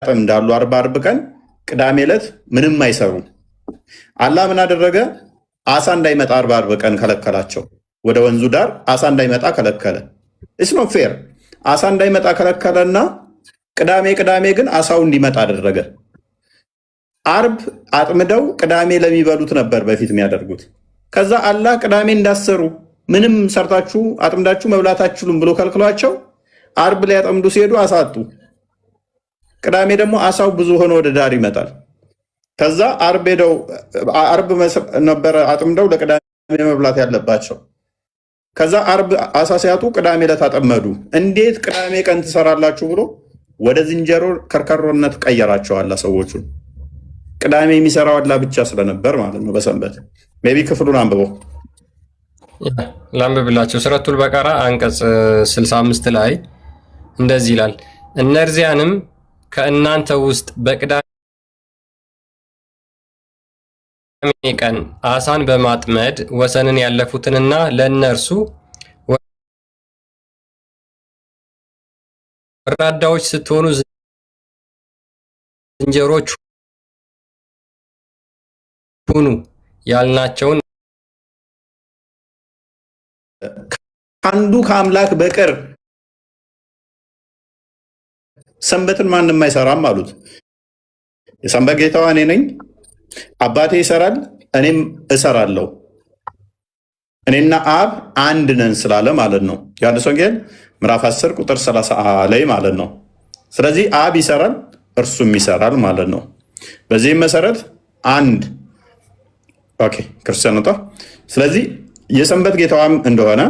እንዳሉ 40 ቀን ቅዳሜ ዕለት ምንም አይሰሩም። አላህ ምን አደረገ? አሳ እንዳይመጣ 40 ቀን ከለከላቸው። ወደ ወንዙ ዳር አሳ እንዳይመጣ ከለከለ። ኢትስ ኖት ፌር። አሳ እንዳይመጣ ከለከለና ቅዳሜ ግን አሳው እንዲመጣ አደረገ። አርብ አጥምደው ቅዳሜ ለሚበሉት ነበር በፊት የሚያደርጉት። ከዛ አላህ ቅዳሜ እንዳሰሩ ምንም ሰርታችሁ አጥምዳችሁ መብላት አትችሉም ብሎ ከልክሏቸው አርብ ላይ አጥምዱ ሲሄዱ አሳ አጡ። ቅዳሜ ደግሞ አሳው ብዙ ሆኖ ወደ ዳር ይመጣል። ከዛ አርብ ነበረ አጥምደው ለቅዳሜ መብላት ያለባቸው። ከዛ አርብ አሳ ሲያጡ ቅዳሜ ዕለት አጠመዱ። እንዴት ቅዳሜ ቀን ትሰራላችሁ ብሎ ወደ ዝንጀሮ ከርከሮነት ቀየራቸዋል ሰዎቹን። ቅዳሜ የሚሰራው አላህ ብቻ ስለነበር ማለት ነው። በሰንበት ሜቢ ክፍሉን አንብበው ላንብብላቸው። ሱረቱል በቀራ አንቀጽ 65 ላይ እንደዚህ ይላል፣ እነዚያንም ከእናንተ ውስጥ በቅዳሜ ቀን አሳን በማጥመድ ወሰንን ያለፉትንና ለእነርሱ ወራዳዎች ስትሆኑ ዝንጀሮች ሁኑ ያልናቸውን አንዱ ከአምላክ በቀር ሰንበትን ማንም አይሰራም አሉት። የሰንበት ጌታዋ እኔ ነኝ፣ አባቴ ይሰራል፣ እኔም እሰራለሁ፣ እኔና አብ አንድ ነን ስላለ ማለት ነው። ዮሐንስ ወንጌል ምዕራፍ 10 ቁጥር 30 ላይ ማለት ነው። ስለዚህ አብ ይሰራል፣ እርሱም ይሰራል ማለት ነው። በዚህም መሰረት አንድ ክርስቲያን ወጣ። ስለዚህ የሰንበት ጌታዋም እንደሆነ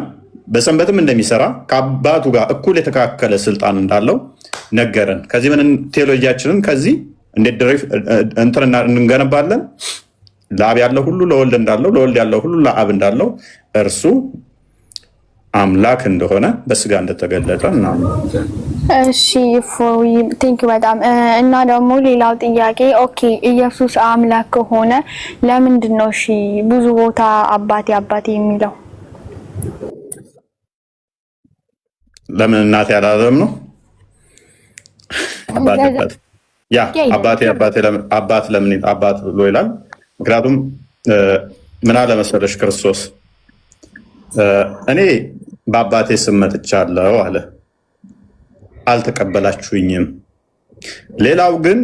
በሰንበትም እንደሚሰራ ከአባቱ ጋር እኩል የተካከለ ስልጣን እንዳለው ነገረን። ከዚህ ምን ቴዎሎጂያችንን ከዚህ እንዴት እንትን እንገነባለን? ለአብ ያለው ሁሉ ለወልድ እንዳለው፣ ለወልድ ያለው ሁሉ ለአብ እንዳለው፣ እርሱ አምላክ እንደሆነ በስጋ እንደተገለጠ እና እሺ ቴንክ በጣም እና ደግሞ ሌላው ጥያቄ ኢየሱስ አምላክ ከሆነ ለምንድን ነው ብዙ ቦታ አባቴ የሚለው? ለምን እናቴ አላለም ነው? አባት ለምን አባት ብሎ ይላል? ምክንያቱም ምን አለ መሰለሽ ክርስቶስ እኔ በአባቴ ስም መጥቻለሁ አለ፣ አልተቀበላችሁኝም። ሌላው ግን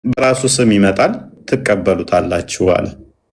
በራሱ ስም ይመጣል ትቀበሉታላችሁ አለ።